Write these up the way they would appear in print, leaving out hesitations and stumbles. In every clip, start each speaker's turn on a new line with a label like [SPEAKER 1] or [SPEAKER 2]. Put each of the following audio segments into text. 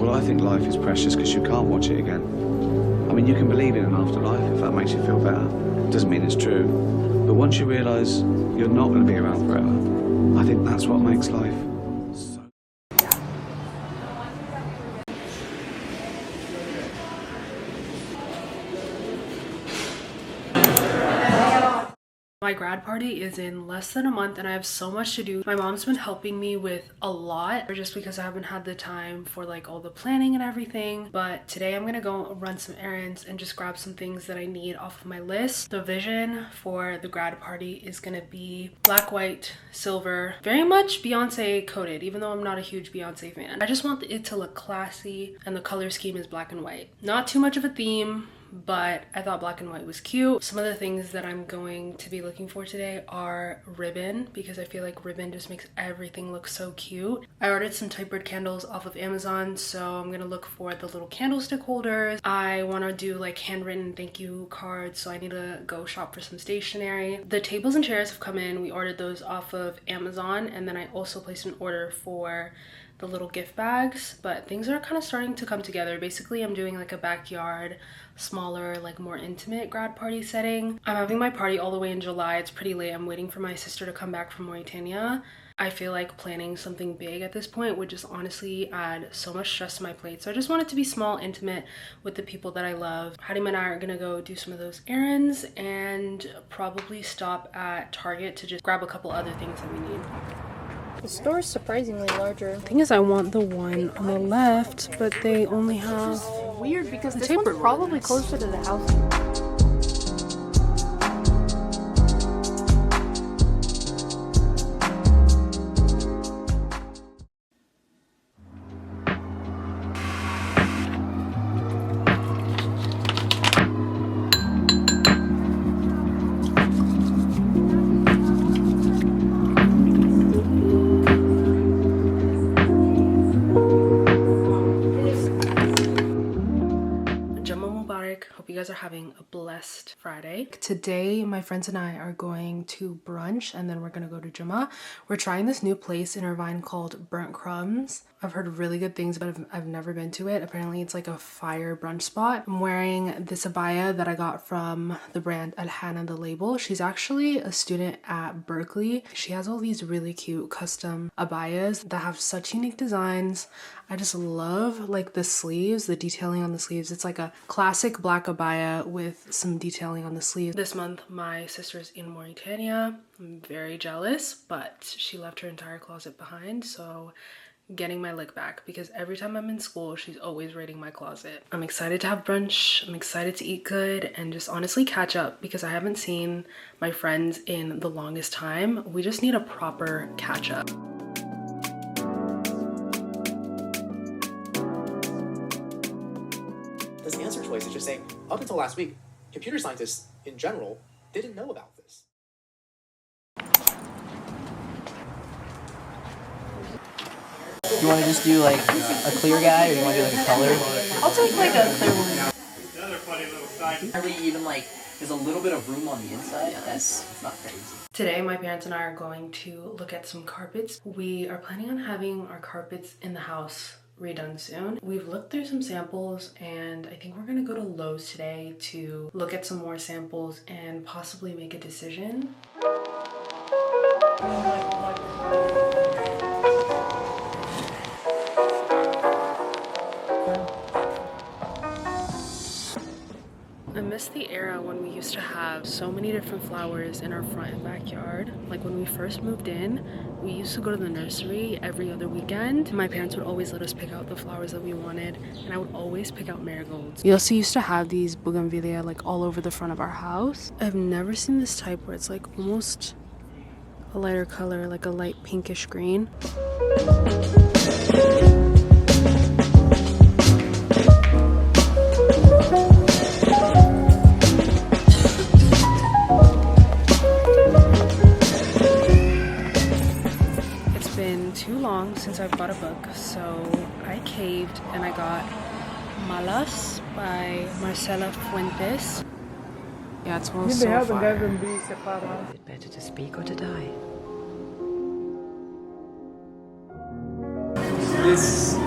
[SPEAKER 1] Well, I think life is precious because you can't watch it again. I mean, you can believe in an afterlife if that makes you feel better. Doesn't mean it's true. But once you realise you're not going to be around forever, I think that's what makes life so...
[SPEAKER 2] My grad party is in less than a month and I have so much to do. My mom's been helping me with a lot just because I haven't had the time for like all the planning and everything. But today I'm gonna go run some errands and just grab some things that I need off of my list. The vision for the grad party is gonna be black, white, silver, very much Beyonce coded, even though I'm not a huge Beyonce fan. I just want it to look classy and the color scheme is black and white. Not too much of a theme, but I thought black and white was cute. Some of the things that I'm going to be looking for today are ribbon, because I feel like ribbon just makes everything look so cute. I ordered some typewriter candles off of Amazon, so I'm gonna look for the little candlestick holders. I want to do like handwritten thank you cards, so I need to go shop for some stationery. The tables and chairs have come in. We ordered those off of Amazon, and then I also placed an order for the little gift bags, but things are kind of starting to come together. Basically, I'm doing like a backyard, smaller, like more intimate grad party setting. I'm having my party all the way in July. It's pretty late. I'm waiting for my sister to come back from Mauritania. I feel like planning something big at this point would just honestly add so much stress to my plate. So I just want it to be small, intimate with the people that I love. Hadim and I are gonna go do some of those errands and probably stop at Target to just grab a couple other things that we need.
[SPEAKER 3] The store is surprisingly larger.
[SPEAKER 2] The thing is, I want the one on the left, but they only have
[SPEAKER 3] Weird because this
[SPEAKER 2] tapered
[SPEAKER 3] one's probably
[SPEAKER 2] ones.
[SPEAKER 3] closer to the house.
[SPEAKER 2] Hope you guys are having a blessed Friday. Today, my friends and I are going to brunch and then we're gonna go to Juma. We're trying this new place in Irvine called Burnt Crumbs. I've heard really good things, but I've never been to it. Apparently, it's like a fire brunch spot. I'm wearing this abaya that I got from the brand Al-Hana, the label. She's actually a student at Berkeley. She has all these really cute custom abayas that have such unique designs. I just love like the sleeves, the detailing on the sleeves. It's like a classic black abaya with some detailing on the sleeve. This month, my sister's in Mauritania. I'm very jealous, but she left her entire closet behind, so getting my lick back, because every time I'm in school, she's always raiding my closet. I'm excited to have brunch. I'm excited to eat good and just honestly catch up, because I haven't seen my friends in the longest time. We just need a proper catch up.
[SPEAKER 4] This answer choice is just saying, up until last week, computer scientists in general didn't know about this.
[SPEAKER 5] You want to just do like a clear guy, or you want to do like a color?
[SPEAKER 3] I'll take like a clear one.
[SPEAKER 6] The other funny little side.
[SPEAKER 5] Probably even like there's a little bit of room on the inside. It's not crazy.
[SPEAKER 2] Today, my parents and I are going to look at some carpets. We are planning on having our carpets in the house redone soon. We've looked through some samples and I think we're gonna go to Lowe's today to look at some more samples and possibly make a decision. I miss the era when we used to have so many different flowers in our front and backyard. Like when we first moved in, we used to go to the nursery every other weekend. My parents would always let us pick out the flowers that we wanted, and I would always pick out marigolds. We also used to have these bougainvillea like all over the front of our house. I've never seen this type where it's like almost a lighter color, like a light pinkish green. Too long since I've bought a book, so I caved and I got Malas by Marcela Fuentes. Yeah, it smells so fire.
[SPEAKER 7] Is it better to speak or to die?
[SPEAKER 6] This is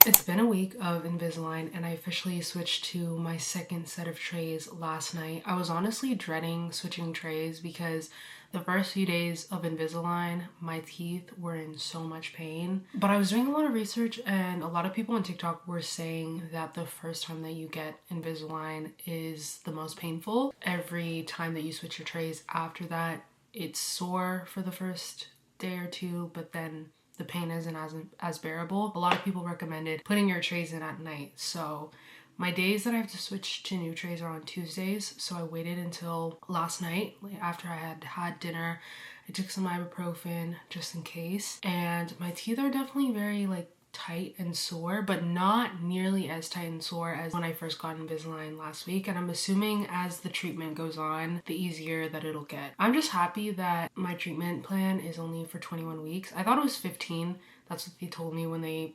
[SPEAKER 2] It's been a week of Invisalign and I officially switched to my second set of trays last night. I was honestly dreading switching trays because the first few days of Invisalign, my teeth were in so much pain. But I was doing a lot of research and a lot of people on TikTok were saying that the first time that you get Invisalign is the most painful. Every time that you switch your trays after that, it's sore for the first day or two, but then the pain isn't as bearable. A lot of people recommended putting your trays in at night. So my days that I have to switch to new trays are on Tuesdays. So I waited until last night, like after I had dinner. I took some ibuprofen just in case. And my teeth are definitely very like tight and sore, but not nearly as tight and sore as when I first got Invisalign last week. And I'm assuming as the treatment goes on, the easier that it'll get. I'm just happy that my treatment plan is only for 21 weeks. I thought it was 15. That's what they told me when they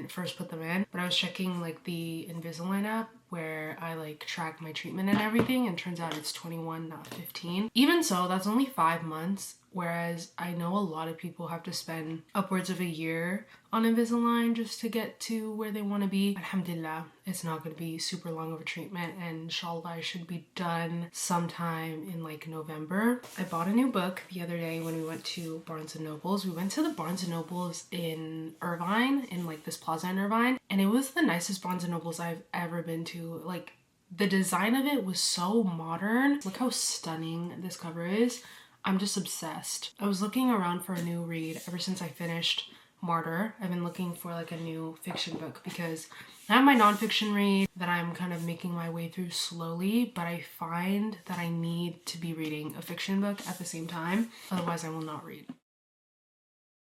[SPEAKER 2] first put them in. But I was checking like the Invisalign app where I like track my treatment and everything, and turns out it's 21, not 15. Even so, that's only 5 months. Whereas I know a lot of people have to spend upwards of a year on Invisalign just to get to where they want to be. Alhamdulillah, it's not going to be super long of a treatment, and inshallah I should be done sometime in like November. I bought a new book the other day when we went to Barnes & Noble's. We went to the Barnes & Noble's in Irvine, in like this plaza in Irvine, and it was the nicest Barnes & Noble's I've ever been to. Like the design of it was so modern. Look how stunning this cover is. I'm just obsessed. I was looking around for a new read ever since I finished Martyr. I've been looking for like a new fiction book because I have my nonfiction read that I'm kind of making my way through slowly, but I find that I need to be reading a fiction book at the same time. Otherwise, I will not read.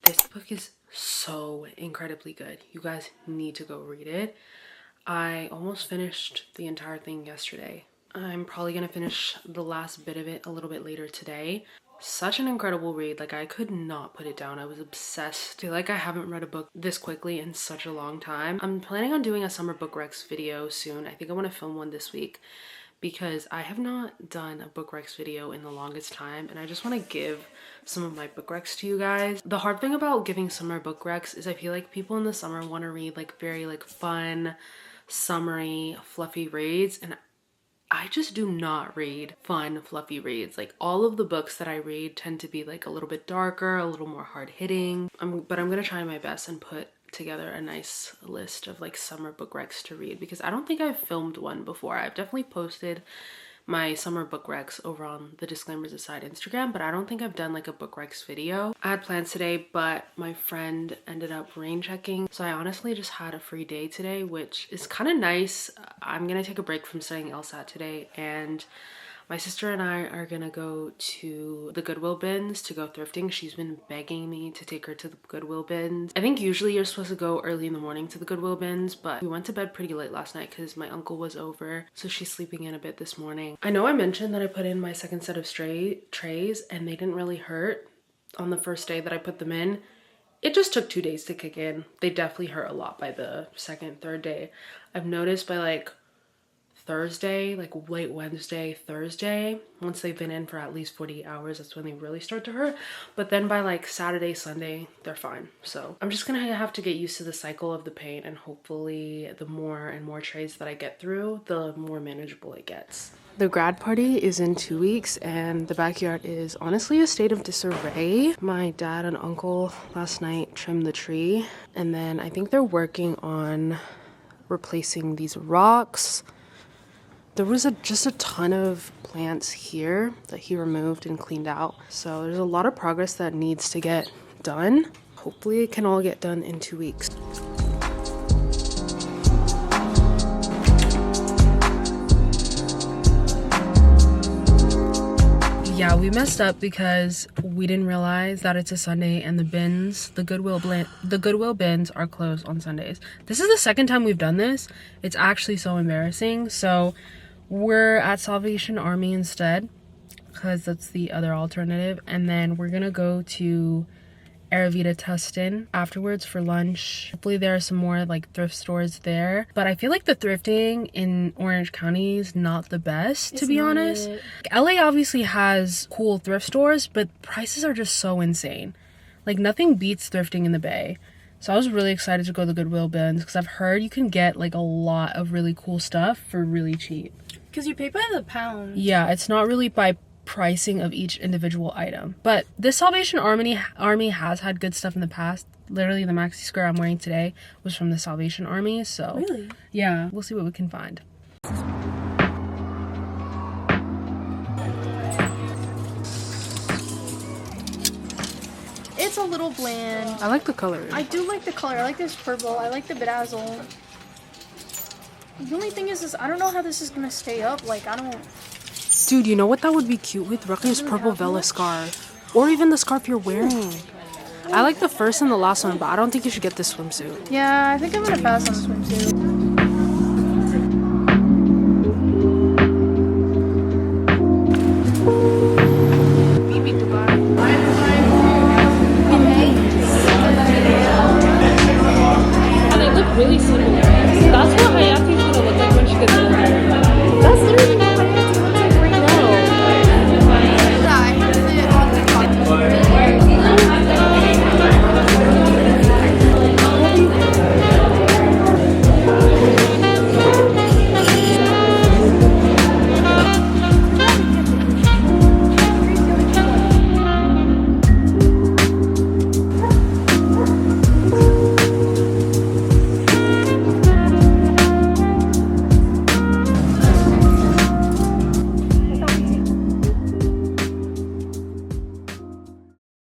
[SPEAKER 2] This book is so incredibly good. You guys need to go read it. I almost finished the entire thing yesterday. I'm probably gonna finish the last bit of it a little bit later today. Such an incredible read. Like I could not put it down. I was obsessed. I feel like I haven't read a book this quickly in such a long time. I'm planning on doing a summer book recs video soon. I think I want to film one this week because I have not done a book recs video in the longest time, and I just want to give some of my book recs to you guys. The hard thing about giving summer book recs is I feel like people in the summer want to read like very like fun, summery, fluffy reads, and I just do not read fun, fluffy reads. Like all of the books that I read tend to be like a little bit darker, a little more hard-hitting. But I'm gonna try my best and put together a nice list of like summer book recs to read, because I don't think I've filmed one before. I've definitely posted my summer book recs over on the Disclaimers Aside Instagram, but I don't think I've done like a book recs video. I had plans today, but my friend ended up rain checking, so I honestly just had a free day today, which is kind of nice. I'm gonna take a break from studying LSAT today, and my sister and I are gonna go to the Goodwill bins to go thrifting. She's been begging me to take her to the Goodwill bins. I think usually you're supposed to go early in the morning to the Goodwill bins, but we went to bed pretty late last night because my uncle was over, so she's sleeping in a bit this morning. I know I mentioned that I put in my second set of trays and they didn't really hurt on the first day that I put them in. It just took 2 days to kick in. They definitely hurt a lot by the second, third day. I've noticed by like Thursday, like late Wednesday, Thursday, once they've been in for at least 48 hours, that's when they really start to hurt. But then by like Saturday, Sunday, they're fine. So I'm just gonna have to get used to the cycle of the pain, and hopefully the more and more trays that I get through, the more manageable it gets. The grad party is in 2 weeks and the backyard is honestly a state of disarray. My dad and uncle last night trimmed the tree, and then I think they're working on replacing these rocks. There was just a ton of plants here that he removed and cleaned out. So there's a lot of progress that needs to get done. Hopefully it can all get done in 2 weeks. Yeah, we messed up because we didn't realize that it's a Sunday and the Goodwill bins are closed on Sundays. This is the second time we've done this. It's actually so embarrassing. So we're at Salvation Army instead because that's the other alternative. And then we're gonna go to Aravita Tustin afterwards for lunch. Hopefully there are some more like thrift stores there. But I feel like the thrifting in Orange County is not the best, to be honest. LA obviously has cool thrift stores, but prices are just so insane. Like nothing beats thrifting in the Bay. So I was really excited to go to the Goodwill bins because I've heard you can get like a lot of really cool stuff for really cheap.
[SPEAKER 3] Because you pay by the pound.
[SPEAKER 2] Yeah, it's not really by pricing of each individual item. But this Salvation Army has had good stuff in the past. Literally the maxi skirt I'm wearing today was from the Salvation Army. So
[SPEAKER 3] Really?
[SPEAKER 2] yeah, we'll see what we can find.
[SPEAKER 3] It's a little bland.
[SPEAKER 2] I like the color.
[SPEAKER 3] I do like the color. I like this purple. I like the bedazzle. The only thing is I don't know how this is gonna stay up. Like, I don't...
[SPEAKER 2] Dude, you know what that would be cute with? Rucky's purple Vela scarf. Or even the scarf you're wearing. I like the first and the last one, but I don't think you should get this swimsuit.
[SPEAKER 3] Yeah, I think I'm gonna pass on the swimsuit.
[SPEAKER 2] And they look really similar. That's what Hayate's gonna look like when she gets older.
[SPEAKER 3] That's literally what my hair looks like right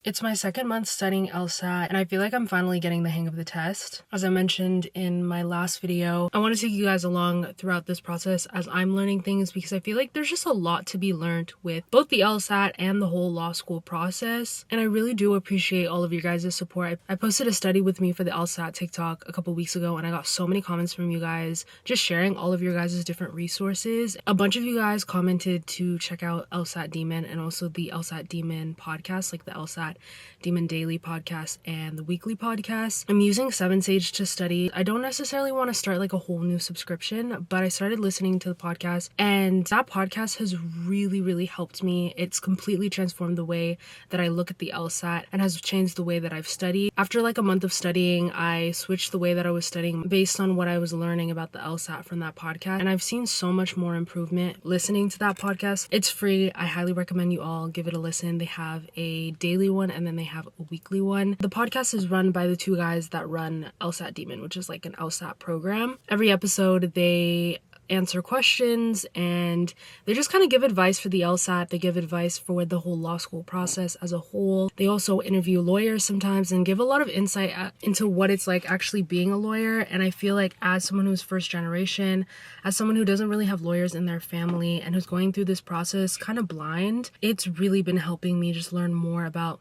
[SPEAKER 2] It's my second month studying LSAT, and I feel like I'm finally getting the hang of the test. As I mentioned in my last video, I want to take you guys along throughout this process as I'm learning things because I feel like there's just a lot to be learned with both the LSAT and the whole law school process. And I really do appreciate all of your guys' support. I posted a study with me for the LSAT TikTok a couple weeks ago, and I got so many comments from you guys just sharing all of your guys' different resources. A bunch of you guys commented to check out LSAT Demon and also the LSAT Demon podcast, like the LSAT Demon Daily podcast and the weekly podcast. I'm using 7Sage to study. I don't necessarily want to start like a whole new subscription, but I started listening to the podcast, and that podcast has really helped me. It's completely transformed the way that I look at the LSAT and has changed the way that I've studied. After like a month of studying, I switched the way that I was studying based on what I was learning about the LSAT from that podcast, and I've seen so much more improvement listening to that podcast. It's free. I highly recommend you all give it a listen. They have a daily one and then they have a weekly one. The podcast is run by the two guys that run LSAT Demon, which is like an LSAT program. Every episode they answer questions and they just kind of give advice for the LSAT. They give advice for the whole law school process as a whole. They also interview lawyers sometimes and give a lot of insight into what it's like actually being a lawyer. And I feel like as someone who's first generation, as someone who doesn't really have lawyers in their family and who's going through this process kind of blind, it's really been helping me just learn more about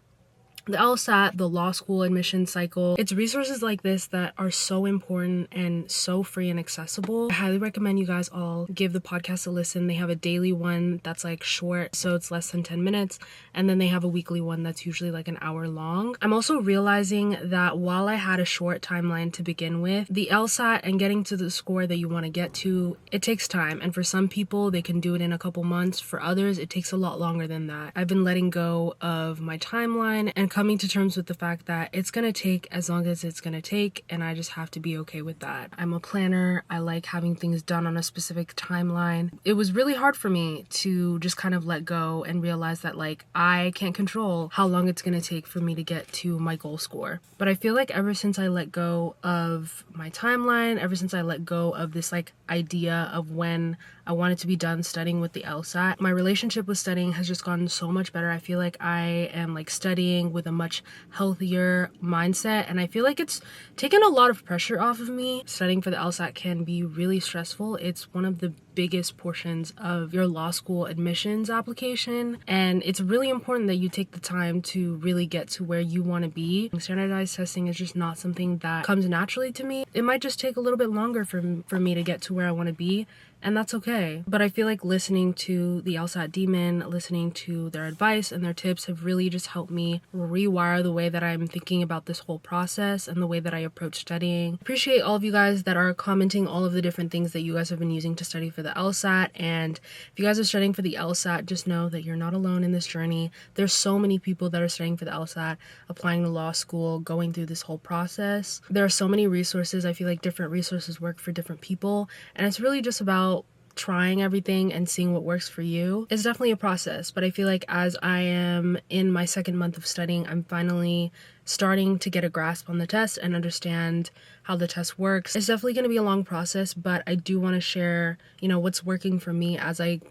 [SPEAKER 2] the LSAT, the law school admission cycle. It's resources like this that are so important and so free and accessible. I highly recommend you guys all give the podcast a listen. They have a daily one that's like short, so it's less than 10 minutes. And then they have a weekly one that's usually like an hour long. I'm also realizing that while I had a short timeline to begin with, the LSAT and getting to the score that you want to get to, it takes time. And for some people, they can do it in a couple months. For others, it takes a lot longer than that. I've been letting go of my timeline and coming to terms with the fact that it's gonna take as long as it's gonna take, and I just have to be okay with that. I'm a planner. I like having things done on a specific timeline. It was really hard for me to just kind of let go and realize that like I can't control how long it's gonna take for me to get to my goal score. But I feel like ever since I let go of my timeline, ever since I let go of this like idea of when I wanted to be done studying with the LSAT, my relationship with studying has just gotten so much better. I feel like I am like studying with a much healthier mindset, and I feel like it's taken a lot of pressure off of me. Studying for the LSAT can be really stressful. It's one of the biggest portions of your law school admissions application, and it's really important that you take the time to really get to where you want to be. Standardized testing is just not something that comes naturally to me. It might just take a little bit longer for me to get to where I want to be, and that's okay. But I feel like listening to the LSAT Demon, listening to their advice and their tips have really just helped me rewire the way that I'm thinking about this whole process and the way that I approach studying. Appreciate all of you guys that are commenting all of the different things that you guys have been using to study for for the LSAT. And if you guys are studying for the LSAT, just know that you're not alone in this journey. There's so many people that are studying for the LSAT, applying to law school, going through this whole process. There are so many resources. I feel like different resources work for different people. And it's really just about trying everything and seeing what works for you. It's definitely a process, but I feel like as I am in my second month of studying, I'm finally starting to get a grasp on the test and understand how the test works. It's definitely going to be a long process, but I do want to share, what's working for me as I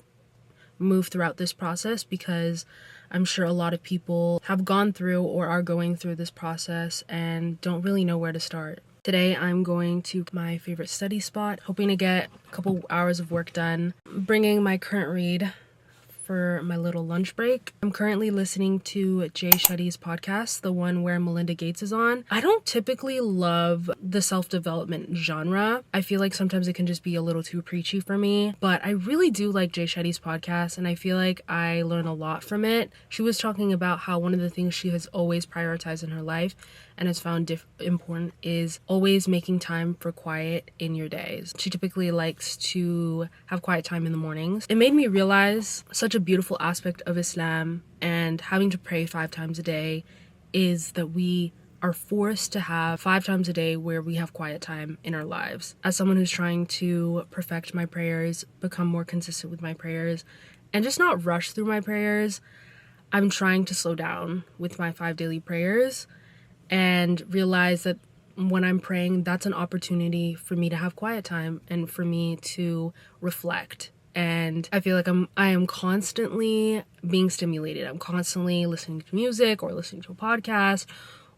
[SPEAKER 2] move throughout this process, because I'm sure a lot of people have gone through or are going through this process and don't really know where to start. Today I'm going to my favorite study spot, hoping to get a couple hours of work done, bringing my current read for my little lunch break. I'm currently listening to Jay Shetty's podcast, the one where Melinda Gates is on. I don't typically love the self-development genre. I feel like sometimes it can just be a little too preachy for me, but I really do like Jay Shetty's podcast, and I feel like I learn a lot from it. She was talking about how one of the things she has always prioritized in her life and has found important is always making time for quiet in your days. She typically likes to have quiet time in the mornings. It made me realize such a beautiful aspect of Islam and having to pray 5 times a day is that we are forced to have 5 times a day where we have quiet time in our lives. As someone who's trying to perfect my prayers, become more consistent with my prayers, and just not rush through my prayers, I'm trying to slow down with my 5 daily prayers and realize that when I'm praying, that's an opportunity for me to have quiet time and for me to reflect. And I feel like I am constantly being stimulated. I'm constantly listening to music or listening to a podcast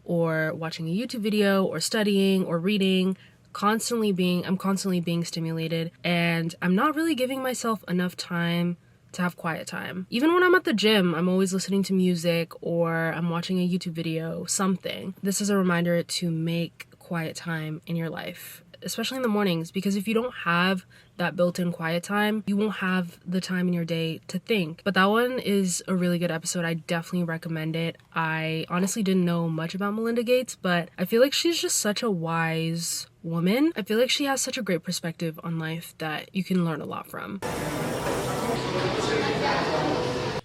[SPEAKER 2] or watching a YouTube video or studying or reading. I'm constantly being stimulated, and I'm not really giving myself enough time to have quiet time. Even when I'm at the gym, I'm always listening to music or I'm watching a YouTube video, something. This is a reminder to make quiet time in your life, especially in the mornings, because if you don't have that built-in quiet time, you won't have the time in your day to think. But that one is a really good episode. I definitely recommend it. I honestly didn't know much about Melinda Gates, but I feel like she's just such a wise woman. I feel like she has such a great perspective on life that you can learn a lot from.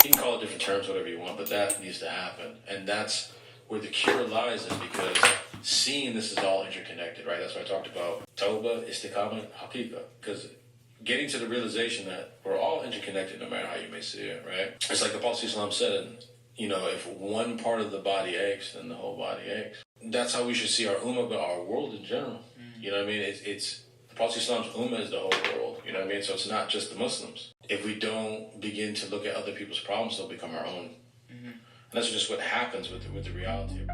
[SPEAKER 8] You can call it different terms, whatever you want, but that needs to happen. And that's where the cure lies, is because seeing this is all interconnected, right? That's why I talked about Tawbah, Istiqamah, Haqiqah. Because getting to the realization that we're all interconnected no matter how you may see it, right? It's like the Prophet ﷺ said, if one part of the body aches, then the whole body aches. That's how we should see our ummah, but our world in general. You know what I mean? It's the Prophet ﷺ's ummah is the whole world. You know what I mean? So it's not just the Muslims. If we don't begin to look at other people's problems, they'll become our own. And that's just what happens with the reality.